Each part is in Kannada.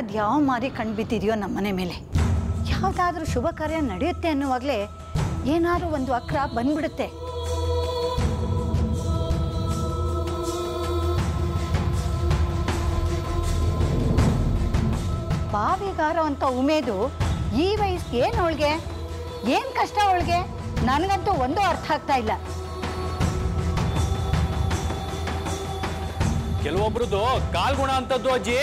ಅದ್ಯಾವ ಮಾರಿ ಕಂಡುಬಿದ್ದಿದೆಯೋ ನಮ್ಮನೆ ಮೇಲೆ. ಯಾವುದಾದ್ರೂ ಶುಭ ಕಾರ್ಯ ನಡೆಯುತ್ತೆ ಅನ್ನುವಾಗಲೇ ಏನಾದರೂ ಒಂದು ಅಕ್ರ ಬಂದ್ಬಿಡುತ್ತೆ. ಬಾವಿಗಾರೋ ಅಂತ ಉಮೇದು ಈ ವಯಸ್ಸಿಗೆ ಏನು ಅವಳಿಗೆ, ಏನು ಕಷ್ಟ ಅವಳಿಗೆ? ನನಗಂತೂ ಒಂದೂ ಅರ್ಥ ಆಗ್ತಾ ಇಲ್ಲ. ಕೆಲವೊಬ್ರದ್ದು ಕಾಲ್ಗುಣ ಅಂತದ್ದು ಅಜ್ಜಿ.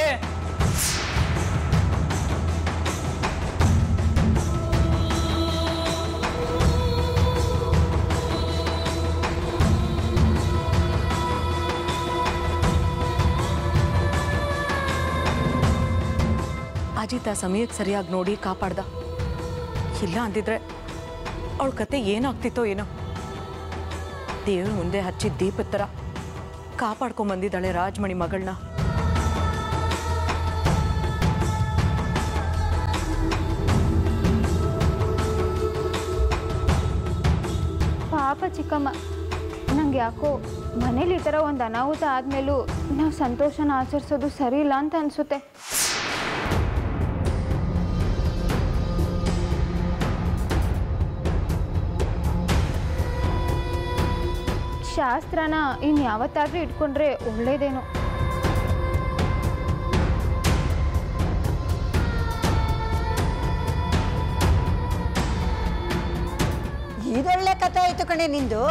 ಅಜಿತ ಸಮಯಕ್ಕೆ ಸರಿಯಾಗಿ ನೋಡಿ ಕಾಪಾಡ್ದ. ಇಲ್ಲ ಅಂದಿದ್ರೆ ಅವಳ ಕತೆ ಏನಾಗ್ತಿತ್ತೋ ಏನೋ. ದೇವ್ರ ಮುಂದೆ ಹಚ್ಚಿದ ದೀಪದ ಥರ ಕಾಪಾಡ್ಕೊಂಬಂದಿದ್ದಾಳೆ ರಾಜಮಣಿ ಮಗಳನ್ನ. ಪಾಪ ಚಿಕ್ಕಮ್ಮ, ನಂಗೆ ಯಾಕೋ ಮನೇಲಿ ಈ ಥರ ಒಂದು ಅನಾಹುತ ಆದಮೇಲೂ ನಾವು ಸಂತೋಷನ ಆಚರಿಸೋದು ಸರಿ ಇಲ್ಲ ಅಂತ ಅನಿಸುತ್ತೆ. ಶಾಸ್ತ್ರನ ಇನ್ಯಾವತ್ತಾದ್ರೂ ಇಟ್ಕೊಂಡ್ರೆ ಒಳ್ಳೇದೇನೋ. ಇದೊಳ್ಳೆ ಕಥೆ ಆಯ್ತು ಕಣೆ ನಿಂದು.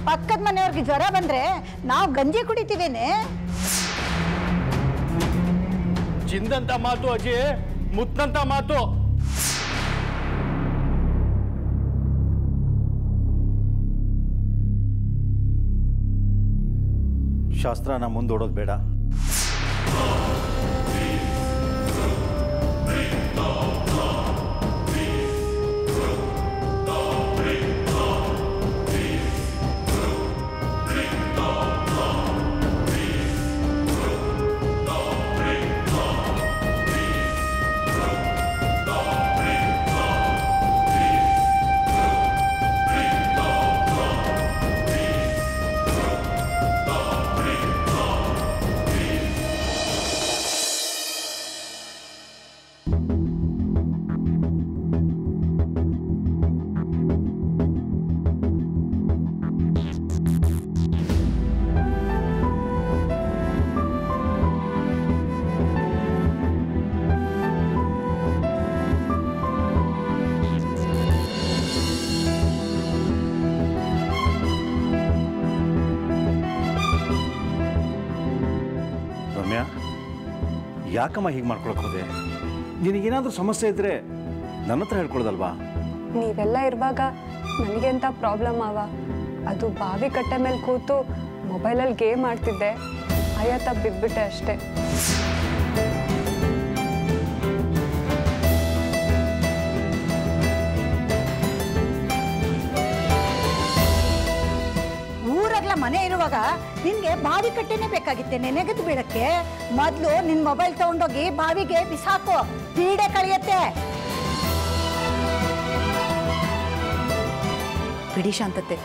ಪಕ್ಕದ ಮನೆಯವ್ರಿಗೆ ಜ್ವರ ಬಂದ್ರೆ ನಾವು ಗಂಜಿ ಕುಡಿತೀವೇನೆ. ಚಿಂದಂತ ಮಾತು ಅಜ್ಜಿ, ಮುತ್ತಂತ ಮಾತು. ಶಾಸ್ತ್ರನ ಮುಂದೋಡೋದು ಬೇಡ. ಯಾಕಮ್ಮ ಹೀಗೆ ಮಾಡ್ಕೊಳಕ್ಕೆ ಹೋದೆ? ನಿನಗೇನಾದರೂ ಸಮಸ್ಯೆ ಇದ್ದರೆ ನನ್ನ ಹತ್ರ ಹೇಳ್ಕೊಳ್ದಲ್ವಾ? ನೀವೆಲ್ಲ ಇರುವಾಗ ನನಗೆ ಎಂಥ ಪ್ರಾಬ್ಲಮ್ ಅದು ಬಾವಿ ಕಟ್ಟೆ ಮೇಲೆ ಕೂತು ಮೊಬೈಲಲ್ಲಿ ಗೇಮ್ ಆಡ್ತಿದ್ದೆ, ಅಯ್ಯತ್ತ ಬಿದ್ಬಿಟ್ಟೆ ಅಷ್ಟೇ. ಮನೆ ಇರುವಾಗ ನಿನ್ಗೆ ಬಾವಿ ಕಟ್ಟೆನೇ ಬೇಕಾಗಿತ್ತೆ ನೆನೆಗದು ಬೀಳಕ್ಕೆ. ಮೊದಲು ನಿನ್ ಮೊಬೈಲ್ ತಗೊಂಡೋಗಿ ಬಾವಿಗೆ ಬಿಸಾಕೋ, ಪೀಡೆ ಕಳಿಯತ್ತೆ. ಬಿಡಿ ಶಾಂತತೆ,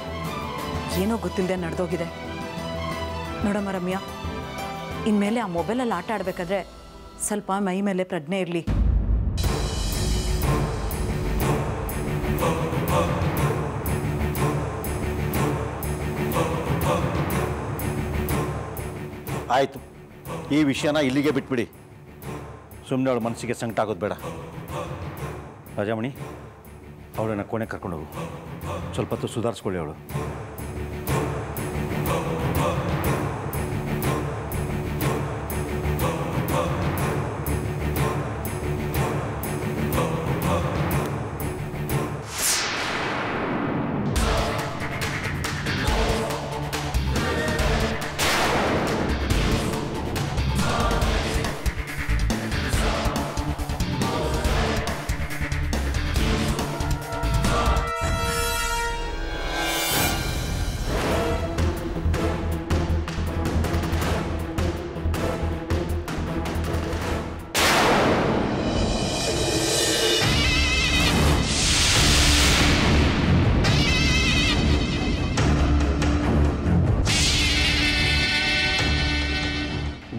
ಏನೋ ಗೊತ್ತಿಲ್ಲದೆ ನಡೆದೋಗಿದೆ. ನೋಡಮ್ಮ ರಮ್ಯಾ, ಇನ್ಮೇಲೆ ಆ ಮೊಬೈಲಲ್ಲಿ ಆಟ ಆಡಬೇಕಾದ್ರೆ ಸ್ವಲ್ಪ ಮೈ ಮೇಲೆ ಪ್ರಜ್ಞೆ ಇರಲಿ. ಆಯಿತು, ಈ ವಿಷಯನ ಇಲ್ಲಿಗೆ ಬಿಟ್ಬಿಡಿ. ಸುಮ್ಮನೆ ಅವಳ ಮನಸ್ಸಿಗೆ ಸಂಕಟ ಆಗೋದು ಬೇಡ. ರಾಜಾಮಣಿ, ಅವಳನ್ನ ಕೋಣೆ ಕರ್ಕೊಂಡು ಹೋಗು. ಸ್ವಲ್ಪ ಹೊತ್ತು ಸುಧಾರಿಸ್ಕೊಳ್ಳಿ ಅವಳು.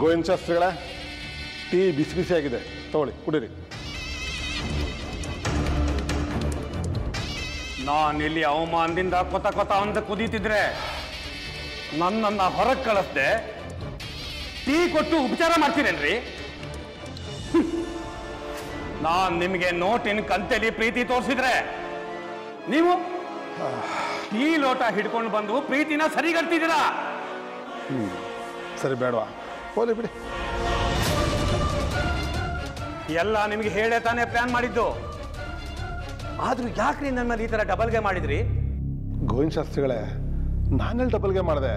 ಗೋವಿಂದ ಶಾಸ್ತ್ರಿಗಳ ಟೀ ಬಿಸಿ ಬಿಸಿಯಾಗಿದೆ. ತಗೊಳ್ಳಿ ಕುಡೀರಿ. ನಾನಿಲ್ಲಿ ಅವಮಾನದಿಂದ ಕೊತ ಅಂತ ಕುದೀತಿದ್ರೆ ನನ್ನನ್ನು ಹೊರಗೆ ಕಳಿಸ್ದೆ ಟೀ ಕೊಟ್ಟು ಉಪಚಾರ ಮಾಡ್ತೀರೇನ್ರಿ? ನಾನ್ ನಿಮಗೆ ನೋಟಿನ ಕಂತೆಲಿ ಪ್ರೀತಿ ತೋರಿಸಿದ್ರೆ ನೀವು ಟೀ ಲೋಟ ಹಿಡ್ಕೊಂಡು ಬಂದು ಪ್ರೀತಿನ ಸರಿಗಟ್ತಿದ್ದೀರಾ. ಸರಿ ಬೇಡವಾ, ಹೋಲಿ ಬಿಡಿ. ಎಲ್ಲ ನಿಮಗೆ ಹೇಳೇ ತಾನೇ ಪ್ಲಾನ್ ಮಾಡಿದ್ದು. ಆದ್ರೂ ಯಾಕ್ರಿ ನನ್ನ ಮೇಲೆ ಈ ತರ ಡಬಲ್ಗೆ ಮಾಡಿದ್ರಿ? ಗೋವಿಂದ ಶಾಸ್ತ್ರಿಗಳೇ, ನಾನೆಲ್ಲಿ ಡಬಲ್ಗೆ ಮಾಡಿದೆ?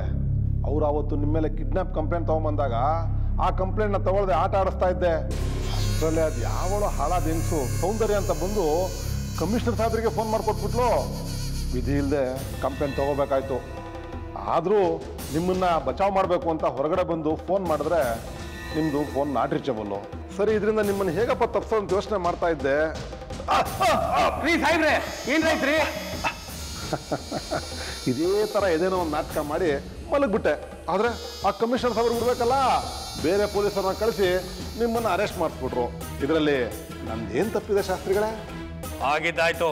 ಅವ್ರು ಅವತ್ತು ನಿಮ್ಮ ಮೇಲೆ ಕಿಡ್ನಾಪ್ ಕಂಪ್ಲೇಂಟ್ ತೊಗೊಂಬಂದಾಗ ಆ ಕಂಪ್ಲೇಂಟ್ನ ತಗೊಳ್ದೆ ಆಟ ಆಡಿಸ್ತಾ ಇದ್ದೆ. ಅಷ್ಟರಲ್ಲೇ ಅದು ಯಾವಳು ಹಾಳಾದ ಹೆಂಗಸು ಸೌಂದರ್ಯ ಅಂತ ಬಂದು ಕಮಿಷನರ್ ಸಾಹೇಬರಿಗೆ ಫೋನ್ ಮಾಡಿಕೊಟ್ಬಿಟ್ಲು. ವಿಧಿ ಇಲ್ಲದೆ ಕಂಪ್ಲೇಂಟ್ ತೊಗೋಬೇಕಾಯ್ತು. ಆದರೂ ನಿಮ್ಮನ್ನು ಬಚಾವ್ ಮಾಡಬೇಕು ಅಂತ ಹೊರಗಡೆ ಬಂದು ಫೋನ್ ಮಾಡಿದ್ರೆ ನಿಮ್ಮದು ಫೋನ್ ನಾಟ್ ರೀಚಬಲ್ಲು. ಸರಿ, ಇದರಿಂದ ನಿಮ್ಮನ್ನು ಹೇಗಪ್ಪ ತಪ್ಪಿಸೋ ಅಂತ ಯೋಚನೆ ಮಾಡ್ತಾ ಇದ್ದೆ. ಸಾಹೇಬ್ರೆ ಏನ್ರಾಯ್ತ್ರಿ? ಇದೇ ಥರ ಏನೇನೋ ಒಂದು ನಾಟಕ ಮಾಡಿ ಮಲಗ್ಬಿಟ್ಟೆ. ಆದರೆ ಆ ಕಮಿಷನರ್ ಸಾಹೇಬ್ರು ಬಿಡ್ಬೇಕಲ್ಲ, ಬೇರೆ ಪೊಲೀಸರನ್ನ ಕಳಿಸಿ ನಿಮ್ಮನ್ನು ಅರೆಸ್ಟ್ ಮಾಡಿಸ್ಬಿಟ್ರು. ಇದರಲ್ಲಿ ನಮ್ದೇನು ತಪ್ಪಿದೆ ಶಾಸ್ತ್ರಿಗಳೇ? ಆಗಿದ್ದಾಯ್ತು.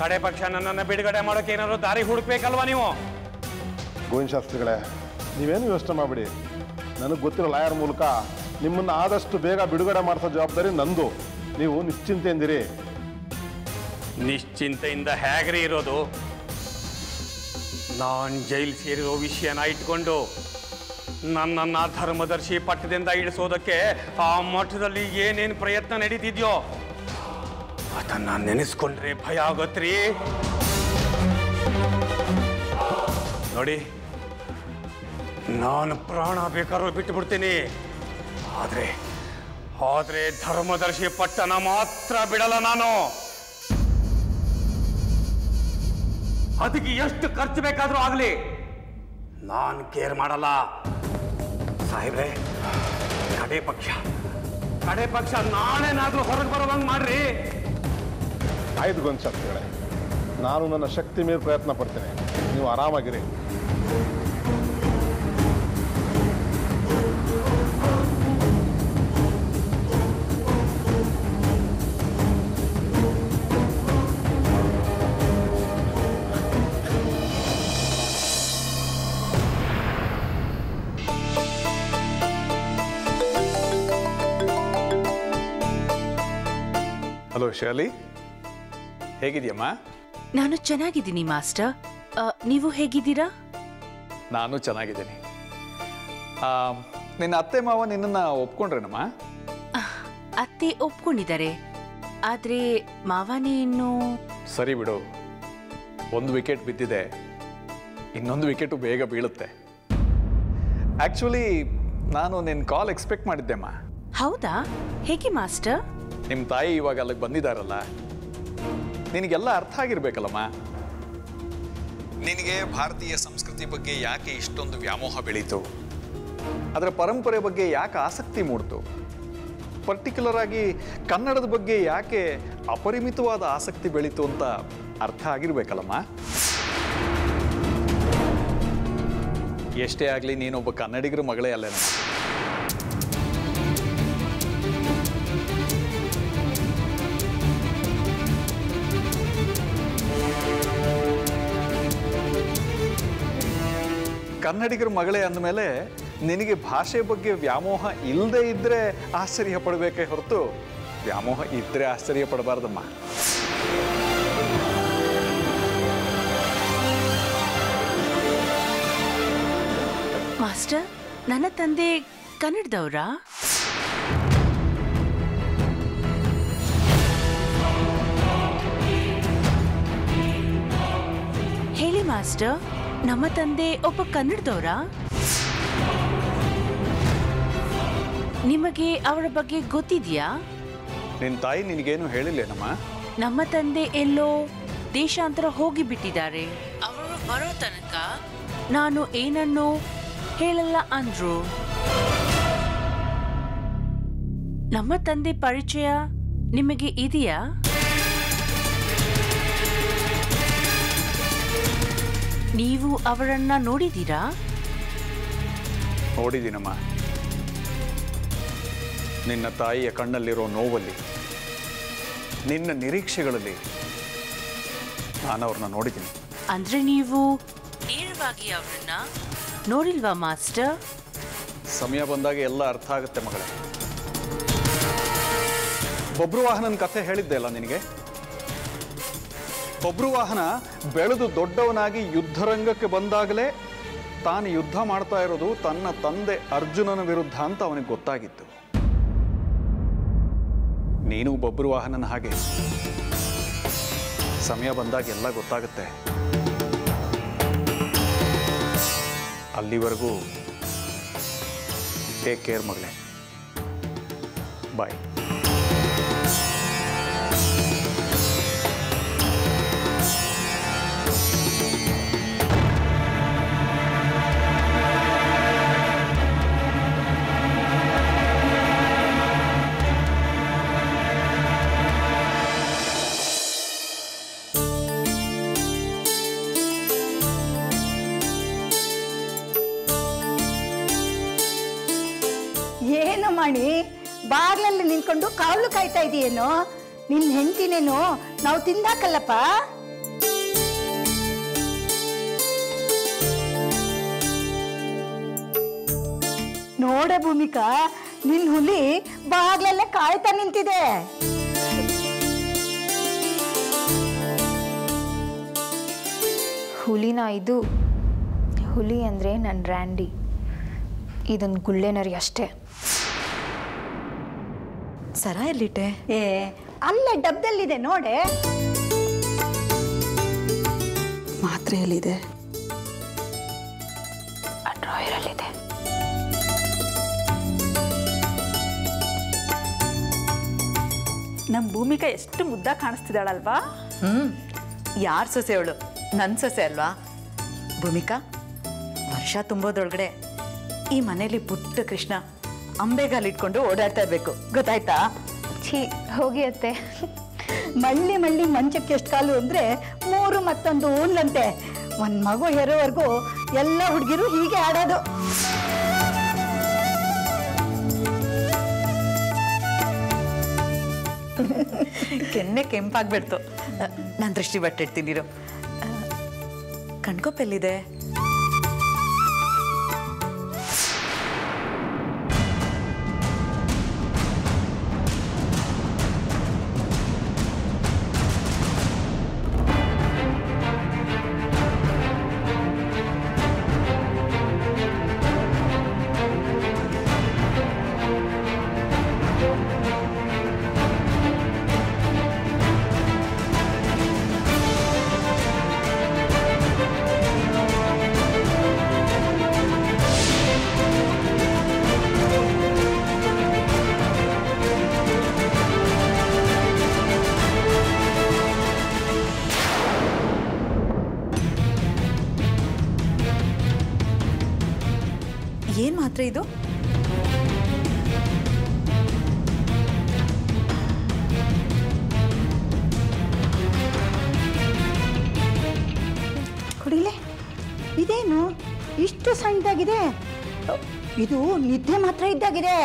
ಕಡೆ ಪಕ್ಷ ನನ್ನನ್ನು ಬಿಡುಗಡೆ ಮಾಡೋಕೆ ಏನಾದ್ರು ದಾರಿ ಹುಡುಕ್ಬೇಕಲ್ವಾ ನೀವು? ಗೋವಿಂದ ಶಾಸ್ತ್ರಿಗಳೇ, ನೀವೇನು ಯೋಚನೆ ಮಾಡಿಬಿಡಿ. ನನಗೆ ಗೊತ್ತಿರೋ ಲಾಯರ್ ಮೂಲಕ ನಿಮ್ಮನ್ನು ಆದಷ್ಟು ಬೇಗ ಬಿಡುಗಡೆ ಮಾಡಿಸೋ ಜವಾಬ್ದಾರಿ ನಂದು. ನೀವು ನಿಶ್ಚಿಂತೆಯಿಂದಿರಿ. ನಿಶ್ಚಿಂತೆಯಿಂದ ಹೇಗ್ರಿ ಇರೋದು? ನಾನು ಜೈಲ್ ಸೇರಿರೋ ವಿಷಯನ ಇಟ್ಕೊಂಡು ನನ್ನನ್ನು ಧರ್ಮದರ್ಶಿ ಪಟ್ಟದಿಂದ ಇಳಿಸೋದಕ್ಕೆ ಆ ಮಠದಲ್ಲಿ ಏನೇನು ಪ್ರಯತ್ನ ನಡೀತಿದ್ಯೋ ಅದನ್ನ ನೆನೆಸ್ಕೊಂಡ್ರೆ ಭಯ ಆಗತ್ರಿ. ನೋಡಿ, ನಾನು ಪ್ರಾಣ ಬೇಕಾದ್ರೂ ಬಿಟ್ಟು ಬಿಡ್ತೀನಿ. ಆದ್ರೆ ಧರ್ಮದರ್ಶಿ ಪಟ್ಟಣ ಮಾತ್ರ ಬಿಡಲ್ಲ ನಾನು. ಅದಕ್ಕೆ ಎಷ್ಟು ಖರ್ಚು ಬೇಕಾದ್ರೂ ಆಗಲಿ, ನಾನು ಕೇರ್ ಮಾಡಲ್ಲ. ಸಾಹೇಬ್ರೆ, ಕಡೆ ಪಕ್ಷ ನಾಳೆನಾದ್ರೂ ಹೊರಗೆ ಬರೋವಂಗೆ ಮಾಡ್ರಿ. ಆಯ್ತು ಗೋವಿಂದ ಶಾಸ್ತ್ರಿಗಳೇ, ನಾನು ನನ್ನ ಶಕ್ತಿ ಮೀರಿ ಪ್ರಯತ್ನ ಪಡ್ತೇನೆ. ನೀವು ಆರಾಮಾಗಿರಿ. ಹಲೋ ಶಾಲಿ, ಹೇಗಿದೆಯಮ್ಮ? ನಾನು ಚೆನ್ನಾಗಿದ್ದೀನಿ ಮಾಸ್ಟರ್. ನೀವು ಹೇಗಿದ್ದೀರಾ? ನಾನು ಚೆನ್ನಾಗಿದ್ದೀನಿ. ನಿನ್ನ ಅತ್ತೆ ಮಾವ ನಿನ್ನನ್ನು ಒಪ್ಕೊಂಡ್ರೇನಮ್ಮ? ಅತ್ತೆ ಒಪ್ಕೊಂಡಿದ್ದಾರೆ, ಆದ್ರೆ ಮಾವನೇ ಇನ್ನೂ. ಸರಿ ಬಿಡು, ಒಂದು ವಿಕೆಟ್ ಬಿದ್ದಿದೆ, ಇನ್ನೊಂದು ವಿಕೆಟು ಬೇಗ ಬೀಳುತ್ತೆ. ಆ್ಯಕ್ಚುಲಿ ನಾನು ನಿನ್ನ ಕಾಲ್ ಎಕ್ಸ್ಪೆಕ್ಟ್ ಮಾಡಿದ್ದೆಮ್ಮ. ಹೌದಾ? ಹೇಗೆ ಮಾಸ್ಟರ್? ನಿಮ್ಮ ತಾಯಿ ಇವಾಗ ಅಲ್ಲಿಗೆ ಬಂದಿದ್ದಾರಲ್ಲ, ನಿನಗೆಲ್ಲ ಅರ್ಥ ಆಗಿರ್ಬೇಕಲ್ಲಮ್ಮ. ನಿನಗೆ ಭಾರತೀಯ ಸಂಸ್ಕೃತಿ ಬಗ್ಗೆ ಯಾಕೆ ಇಷ್ಟೊಂದು ವ್ಯಾಮೋಹ ಬೆಳೀತು, ಅದರ ಪರಂಪರೆ ಬಗ್ಗೆ ಯಾಕೆ ಆಸಕ್ತಿ ಮೂಡ್ತು, ಪರ್ಟಿಕ್ಯುಲರ್ ಆಗಿ ಕನ್ನಡದ ಬಗ್ಗೆ ಯಾಕೆ ಅಪರಿಮಿತವಾದ ಆಸಕ್ತಿ ಬೆಳೀತು ಅಂತ ಅರ್ಥ ಆಗಿರ್ಬೇಕಲ್ಲಮ್ಮ. ಎಷ್ಟೇ ಆಗಲಿ ನೀನೊಬ್ಬ ಕನ್ನಡಿಗರ ಮಗಳೇ ಅಲ್ಲೇನಮ್ಮ. ಕನ್ನಡಿಗರ ಮಗಳೇ ಅಂದಮೇಲೆ ನಿನಗೆ ಭಾಷೆ ಬಗ್ಗೆ ವ್ಯಾಮೋಹ ಇಲ್ಲದೆ ಇದ್ದರೆ ಆಶ್ಚರ್ಯ ಪಡಬೇಕೇ ಹೊರತು ವ್ಯಾಮೋಹ ಇದ್ದರೆ ಆಶ್ಚರ್ಯ ಪಡಬಾರ್ದಮ್ಮ. ಮಾಸ್ಟರ್, ನನ್ನ ತಂದೆ ಕನ್ನಡದವರಾ? ಹೇಳಿ ಮಾಸ್ಟರ್, ನಮ್ಮ ತಂದೆ ಒಬ್ಬ ಕನ್ನಡದವರಾ? ನಿಮಗೆ ಅವರ ಬಗ್ಗೆ ಗೊತ್ತಿದೆಯಾ? ನಿನ್ನ ತಾಯಿ ನಿನಗೇನು ಹೇಳಿಲ್ಲೇನಮ್ಮ? ನಮ್ಮ ತಂದೆ ಎಲ್ಲೋ ದೇಶಾಂತರ ಹೋಗಿ ಬಿಟ್ಟಿದ್ದಾರೆ, ಅವರು ಬರೋ ತನಕ ನಾನು ಏನನ್ನೂ ಹೇಳಲ್ಲ ಅಂದ್ರು. ನಮ್ಮ ತಂದೆ ಪರಿಚಯ ನಿಮಗೆ ಇದೆಯಾ? ನೀವು ಅವರನ್ನ ನೋಡಿದ್ದೀರಾ? ನೋಡಿದ್ದೀನಮ್ಮ. ನಿನ್ನ ತಾಯಿಯ ಕಣ್ಣಲ್ಲಿರೋ ನೋವಲ್ಲಿ, ನಿನ್ನ ನಿರೀಕ್ಷೆಗಳಲ್ಲಿ ನಾನು ಅವ್ರನ್ನ ನೋಡಿದ್ದೀನಿ. ಅಂದ್ರೆ ನೀವು ನೇರವಾಗಿ ಅವ್ರನ್ನ ನೋಡಿಲ್ವಾ ಮಾಸ್ಟರ್? ಸಮಯ ಬಂದಾಗ ಎಲ್ಲ ಅರ್ಥ ಆಗುತ್ತೆ ಮಗಳೇ. ಬಬ್ರುವಾಹನನ ಕಥೆ ಹೇಳಿದ್ದೆ ಅಲ್ಲ ನಿನಗೆ. ಬಬ್ರುವಾಹನ ಬೆಳೆದು ದೊಡ್ಡವನಾಗಿ ಯುದ್ಧರಂಗಕ್ಕೆ ಬಂದಾಗಲೇ ತಾನು ಯುದ್ಧ ಮಾಡ್ತಾ ಇರೋದು ತನ್ನ ತಂದೆ ಅರ್ಜುನನ ವಿರುದ್ಧ ಅಂತ ಅವನಿಗೆ ಗೊತ್ತಾಗಿತ್ತು. ನೀನು ಬಬ್ರುವಾಹನನ ಹಾಗೆ ಸಮಯ ಬಂದಾಗ ಎಲ್ಲ ಗೊತ್ತಾಗುತ್ತೆ. ಅಲ್ಲಿವರೆಗೂ ಟೇಕ್ ಕೇರ್ ಮಗಳೇ. ಬಾಯ್. ಏನು ಮಾಡಿ ಬಾಗ್ಲಲ್ಲಿ ನಿಂತ್ಕೊಂಡು ಕಾವಲು ಕಾಯ್ತಾ ಇದೆಯೇನೋ? ನಿನ್ನ ಹೆಂಡತಿನೇನು ನಾವು ತಿಂದಾಕಲ್ಲಪ್ಪ. ನೋಡ ಭೂಮಿಕಾ, ನಿನ್ ಹುಲಿ ಬಾಗ್ಲಲ್ಲೇ ಕಾಯ್ತಾ ನಿಂತಿದೆ. ಹುಲಿನ ಇದು? ಹುಲಿ ಅಂದರೆ ನನ್ನ ರ್ಯಾಂಡಿ. ಇದೊಂದು ಗುಳ್ಳೆನರಿ ಅಷ್ಟೇ. ಸರ ಎಲ್ಲಿಟ್ಟೆ? ಅಲ್ಲೇ ಡಬ್ದಲ್ಲಿದೆ ನೋಡೆ. ಮಾತ್ರೆಯಲ್ಲಿದೆ. ಡ್ರಾಯರಲ್ಲಿದೆ. ನಮ್ಮ ಭೂಮಿಕಾ ಎಷ್ಟು ಮುದ್ದ ಕಾಣಿಸ್ತಿದ್ದಾಳಲ್ವಾ? ಯಾರ ಸೊಸೆ ಅವಳು? ನನ್ನ ಸೊಸೆ ಅಲ್ವಾ? ಭೂಮಿಕಾ, ವರ್ಷ ತುಂಬೋದ್ರೊಳಗಡೆ ಈ ಮನೇಲಿ ಪುಟ್ಟ ಕೃಷ್ಣ ಅಂಬೆಗಾಲಿಟ್ಕೊಂಡು ಓಡಾಡ್ತಾ ಇರ್ಬೇಕು, ಗೊತ್ತಾಯ್ತಾ? ಛೀ, ಹೋಗಿ ಅತ್ತೆ. ಮಳ್ಳಿ ಮಳ್ಳಿ ಮಂಚಕ್ಕೆ ಎಷ್ಟು ಕಾಲು ಅಂದರೆ 3 ಮತ್ತೊಂದು ಊನ್ಲಂತೆ. ಒಂದು ಮಗು ಹೆರೋವರೆಗೂ ಎಲ್ಲ ಹುಡುಗಿರು ಹೀಗೆ ಆಡೋದು. ಕೆನ್ನೆ ಕೆಂಪಾಗ್ಬಿಡ್ತು. ನಾನು ದೃಷ್ಟಿ ಬಟ್ಟಿಡ್ತೀನಿರು. ಕಣ್ಕೊಪ್ಪೆಲ್ಲಿದೆ? ಏನ್ ಮಾತ್ರೆ ಇದು? ಕುಡಿಲೆ, ಇದೇನು ಇಷ್ಟು ಸಣ್ಣದಾಗಿದೆ? ಇದು ನಿದ್ದೆ ಮಾತ್ರ ಇದ್ದಾಗಿದೆ.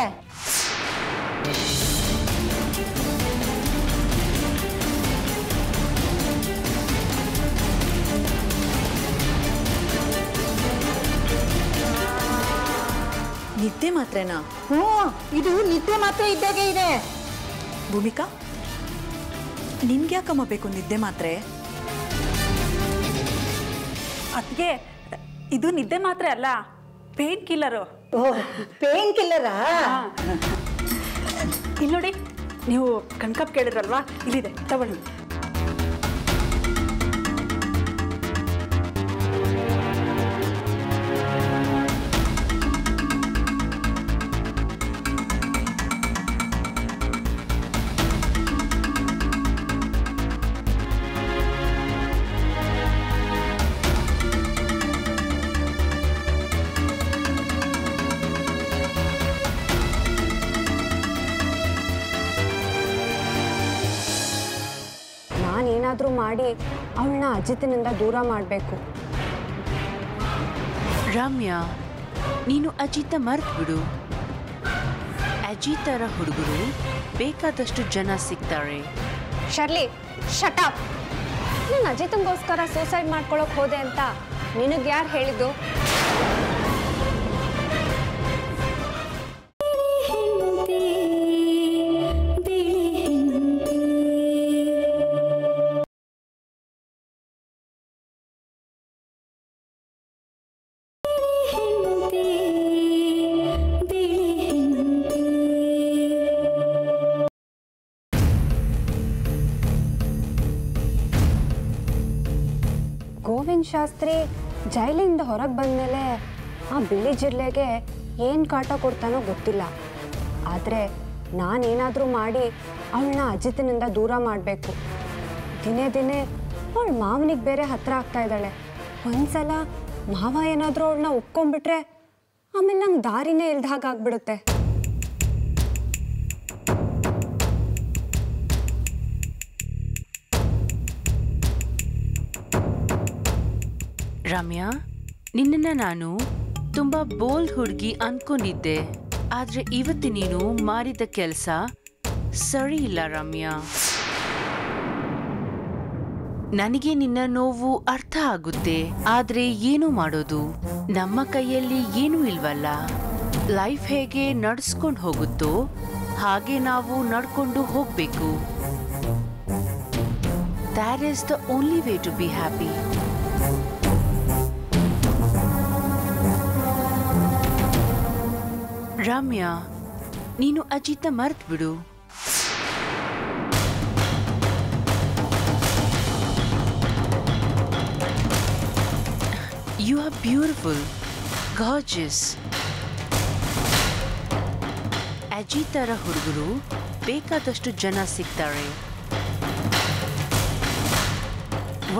ನಿದ್ದೆ ಮಾತ್ರೆನಾ? ಹ್ಞೂ, ಇದು ನಿದ್ದೆ ಮಾತ್ರ ಇದ್ದಾಗೆ ಇದೆ. ಭೂಮಿಕಾ, ನಿನ್ಗ್ಯಾಕಮ್ಮ ಬೇಕು ನಿದ್ದೆ ಮಾತ್ರೆ? ಅದಕ್ಕೆ ಇದು ನಿದ್ದೆ ಮಾತ್ರ ಅಲ್ಲ, ಪೇನ್ ಕಿಲ್ಲರು. ಓ, ಪೇನ್ ಕಿಲ್ಲರಾ? ಇಲ್ಲಿ ನೋಡಿ, ನೀವು ಕಣ್ಕಪ್ ಕೇಳಿದ್ರಲ್ವಾ, ಇಲ್ಲಿದೆ, ತಗೊಳ್ಳಿ. ನಾನೇನಾದರೂ ಮಾಡಿ ಅವಳನ್ನ ಅಜಿತ್ನಿಂದ ದೂರ ಮಾಡಬೇಕು. ರಮ್ಯಾ, ನೀನು ಅಜಿತ ಮರ್ತ್ ಬಿಡು. ಅಜಿ ಥರ ಹುಡುಗರು ಬೇಕಾದಷ್ಟು ಜನ ಸಿಗ್ತಾರೆ. Shirley shut up. ನಾನು ಅಜಿತಂಗೋಸ್ಕರ ಸೂಸೈಡ್ ಮಾಡ್ಕೊಳಕ್ ಹೋದೆ ಅಂತ ನಿನಗೆ ಯಾರು ಹೇಳಿದ್ದು? ಗೋವಿಂದ್ ಶಾಸ್ತ್ರಿ ಜೈಲಿಂದ ಹೊರಗೆ ಬಂದಮೇಲೆ ಆ ಬಿಳಿ ಜಿರ್ಲೆಗೆ ಏನು ಕಾಟ ಕೊಡ್ತಾನೋ ಗೊತ್ತಿಲ್ಲ. ಆದರೆ ನಾನೇನಾದರೂ ಮಾಡಿ ಅವಳನ್ನ ಅಜಿತನಿಂದ ದೂರ ಮಾಡಬೇಕು. ದಿನೇ ದಿನೇ ಅವಳ ಮಾವನಿಗೆ ಬೇರೆ ಹತ್ರ ಆಗ್ತಾ ಇದ್ದಾಳೆ. ಒಂದ್ಸಲ ಮಾವ ಏನಾದರೂ ಅವಳನ್ನ ಒಪ್ಕೊಂಡ್ಬಿಟ್ರೆ ಆಮೇಲೆ ನಂಗೆ ದಾರಿನೇ ಇಲ್ದ ಹಾಗಾಗ್ಬಿಡುತ್ತೆ. ರಮ್ಯಾ, ನಿನ್ನನ್ನು ನಾನು ತುಂಬ ಬೋಲ್ಡ್ ಹುಡುಗಿ ಅನ್ಕೊಂಡಿದ್ದೆ. ಆದರೆ ಇವತ್ತು ನೀನು ಮಾಡಿದ ಕೆಲಸ ಸರಿ ಇಲ್ಲ ರಮ್ಯಾ. ನನಗೆ ನಿನ್ನ ನೋವು ಅರ್ಥ ಆಗುತ್ತೆ, ಆದರೆ ಏನು ಮಾಡೋದು? ನಮ್ಮ ಕೈಯಲ್ಲಿ ಏನೂ ಇಲ್ವಲ್ಲ. ಲೈಫ್ ಹೇಗೆ ನಡೆಸ್ಕೊಂಡು ಹೋಗುತ್ತೋ ಹಾಗೆ ನಾವು ನಡ್ಕೊಂಡು ಹೋಗಬೇಕು. That is the only way to be happy. Ramya, ನೀನು ಅಜಿತ ಮರ್ತ್ ಬಿಡು. You are beautiful, gorgeous. ಅಜಿತರ ಹುಡುಗರು ಬೇಕಾದಷ್ಟು ಜನ ಸಿಗ್ತಾರೆ.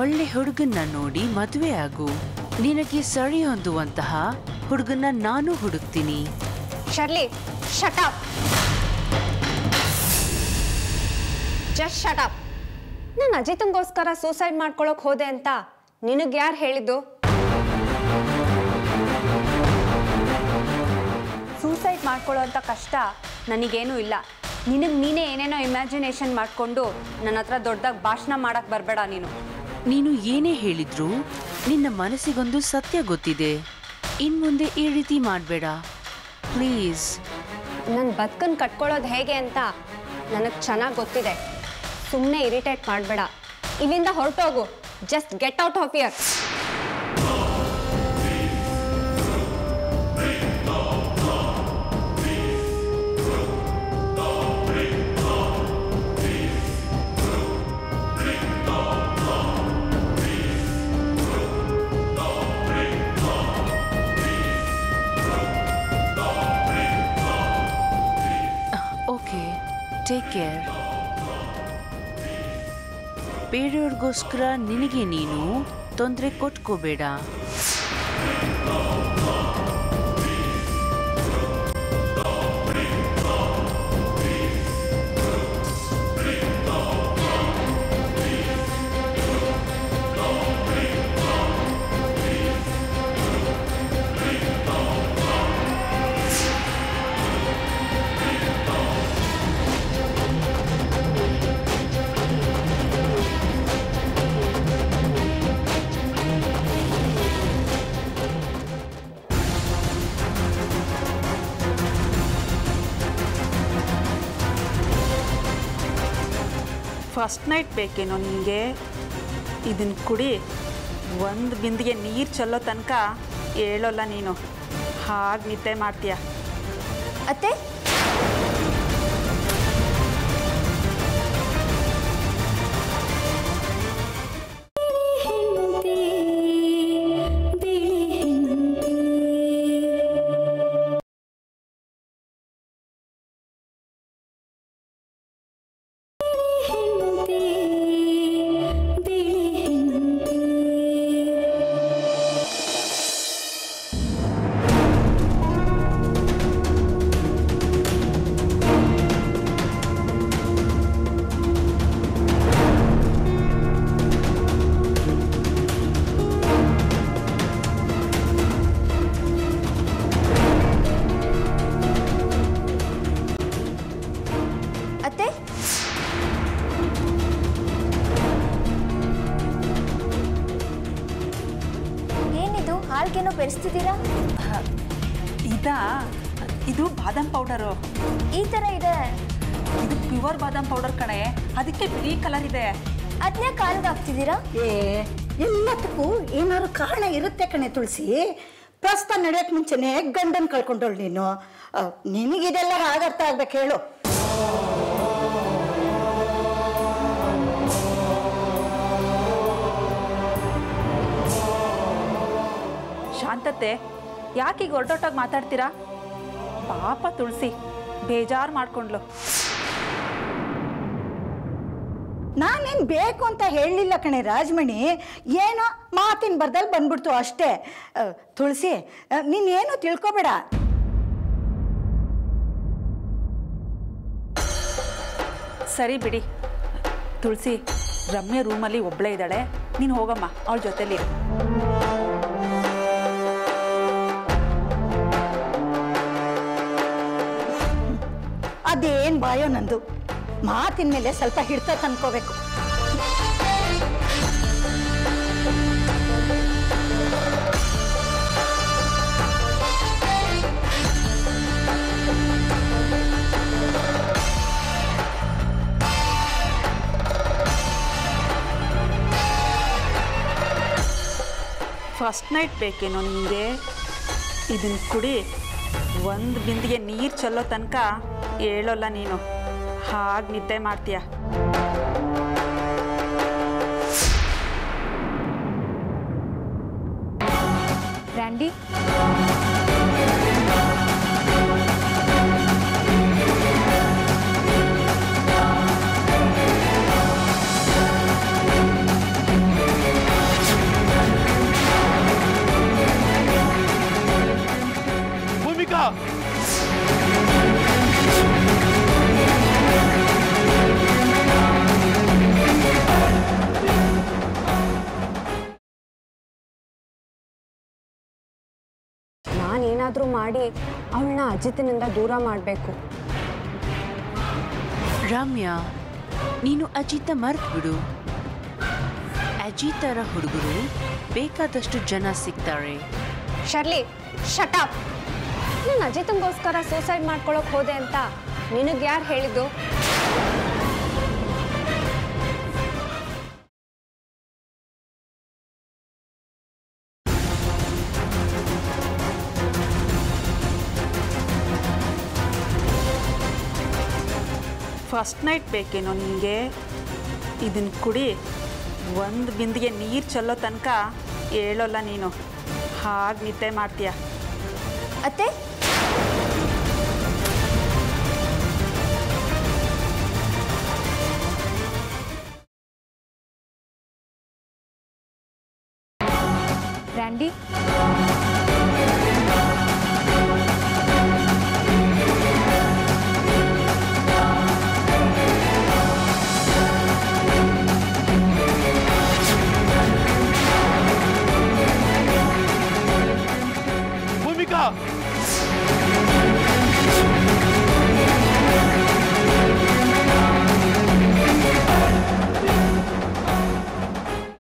ಒಳ್ಳೆ ಹುಡುಗನ್ನ ನೋಡಿ ಮದುವೆ ಆಗು. ನಿನಗೆ ಸರಿ ಹೊಂದುವಂತಹ ಹುಡುಗನ್ನ ನಾನು ಹುಡುಕ್ತೀನಿ. Shirley shut up. Just shut up. ನಾನು ಅಜಿತಂಗೋಸ್ಕರ ಸೂಸೈಡ್ ಮಾಡ್ಕೊಳಕ್ ಹೋದೆ ಅಂತ ನಿನಗೆ ಯಾರು ಹೇಳಿದ್ದು? ಸೂಸೈಡ್ ಮಾಡ್ಕೊಳ್ಳೋ ಅಂಥ ಕಷ್ಟ ನನಗೇನೂ ಇಲ್ಲ. ನಿನಗೆ ನೀನೇ ಏನೇನೋ ಇಮ್ಯಾಜಿನೇಷನ್ ಮಾಡಿಕೊಂಡು ನನ್ನ ಹತ್ರ ದೊಡ್ಡದಾಗಿ ಭಾಷಣ ಮಾಡಕ್ಕೆ ಬರಬೇಡ ನೀನು. ನೀನು ಏನೇ ಹೇಳಿದ್ರು ನಿನ್ನ ಮನಸ್ಸಿಗೊಂದು ಸತ್ಯ ಗೊತ್ತಿದೆ. ಇನ್ಮುಂದೆ ಈ ರೀತಿ ಮಾಡಬೇಡ ಪ್ಲೀಸ್. ನನ್ನ ಬದುಕನ್ನು ಕಟ್ಕೊಳ್ಳೋದು ಹೇಗೆ ಅಂತ ನನಗೆ ಚೆನ್ನಾಗಿ ಗೊತ್ತಿದೆ. ಸುಮ್ಮನೆ ಇರಿಟೇಟ್ ಮಾಡಬೇಡ. ಇಲ್ಲಿಂದ ಹೊರಟೋಗು. Just get out of here. Take care. ಬೇರೆಯವ್ರಿಗೋಸ್ಕರ ನಿನಗೆ ನೀನು ತೊಂದರೆ ಕೊಟ್ಕೋಬೇಡ. ಫಸ್ಟ್ ನೈಟ್ ಬೇಕೇನೋ ನಿನಗೆ? ಇದನ್ನು ಕುಡಿ. ಒಂದು ಬಿಂದಿಗೆ ನೀರು ಚೆಲ್ಲೋ ತನಕ ಹೇಳೋಲ್ಲ ನೀನು. ಹಾಗೆ ನಿದ್ದೆ ಮಾಡ್ತೀಯ. ಅತ್ತೆ, ಕಾಲ್ಗೇನೋ ಬೆರೆಸ್ತಿದ್ದೀರಾ? ಇದು ಬಾದಾಮ್ ಪೌಡರು. ಈ ಥರ ಇದೆ. ಇದು ಪ್ಯೂರ್ ಬಾದಾಮ್ ಪೌಡರ್ ಕಣೆ, ಅದಕ್ಕೆ ಬಿಳಿ ಕಲರ್ ಇದೆ. ಅದನ್ನೇ ಕಾಲ್ಗೆ ಹಾಕ್ತಿದ್ದೀರಾ? ಎಲ್ಲದಕ್ಕೂ ಏನಾದ್ರು ಕಾರಣ ಇರುತ್ತೆ ಕಣೆ ತುಳಸಿ. ಪ್ರಸ್ತ ನಡೆಯೋಕೆ ಮುಂಚೆನೆ ಗಂಡನ್ ಕಳ್ಕೊಂಡೋಳು ನೀನು. ನಿನಗಿದೆಲ್ಲ ಹಾಗರ್ಥ ಆಗ್ಬೇಕು ಹೇಳು. ಶಾಂತತೆ, ಯಾಕೆ ಈಗ ಹೊರಟೋಟಾಗಿ ಮಾತಾಡ್ತೀರಾ? ಪಾಪ ತುಳಸಿ ಬೇಜಾರು ಮಾಡ್ಕೊಂಡ್ಲು. ನಾನೇನು ಬೇಕು ಅಂತ ಹೇಳಲಿಲ್ಲ ಕಣೆ ರಾಜಮಣಿ, ಏನೋ ಮಾತಿನ ಬರ್ದಲ್ಲಿ ಬಂದ್ಬಿಡ್ತು ಅಷ್ಟೇ. ತುಳಸಿ ನೀನೇನು ತಿಳ್ಕೊಬೇಡ. ಸರಿ ಬಿಡಿ ತುಳಸಿ, ರಮ್ಯ ರೂಮಲ್ಲಿ ಒಬ್ಬಳೇ ಇದ್ದಾಳೆ, ನೀನು ಹೋಗಮ್ಮ ಅವಳ ಜೊತೆಲಿ. ಅದೇನು ಬಾಯೋ ನಂದು, ಮಾತಿನ ಮೇಲೆ ಸ್ವಲ್ಪ ಹಿಡ್ತ ತಂದ್ಕೋಬೇಕು. ಫಸ್ಟ್ ನೈಟ್ ಬೇಕೇನೋ ನಿಮಗೆ? ಇದನ್ನು ಕುಡಿ, ಒಂದು ಬಿಂದಿಗೆ ನೀರು ಚೆಲ್ಲೋ ತನಕ ಹೇಳೋಲ್ಲ ನೀನು, ಹಾಗೆ ನಿದ್ದೆ ಮಾಡ್ತೀಯ. ರ್ಯಾಂಡಿ, ಭೂಮಿಕಾ, ನಾನೇನಾದರೂ ಮಾಡಿ ಅವಳನ್ನ ಅಜಿತ್ನಿಂದ ದೂರ ಮಾಡಬೇಕು. ರಮ್ಯಾ, ನೀನು ಅಜಿತ ಮರ್ತು ಬಿಡು. ಅಜಿತರ ಹುಡುಗರು ಬೇಕಾದಷ್ಟು ಜನ ಸಿಗ್ತಾರೆ. Shirley, shut up. ನಾನು ಅಜಿತಂಗೋಸ್ಕರ ಸೂಸೈಡ್ ಮಾಡ್ಕೊಳಕ್ ಹೋದೆ ಅಂತ ನಿನಗೆ ಯಾರು ಹೇಳಿದ್ದು? ಫಸ್ಟ್ ನೈಟ್ ಬೇಕೇನೋ ನಿಮಗೆ? ಇದನ್ನು ಕುಡಿ, ಒಂದು ಬಿಂದಿಗೆ ನೀರು ಚೆಲ್ಲೋ ತನಕ ಹೇಳೋಲ್ಲ ನೀನು, ಹಾಗೆ ನಿದ್ದೆ ಮಾಡ್ತೀಯ. ಅತ್ತೆ, ರ್ಯಾಂಡಿ, ಭೂಮಿಕಾ,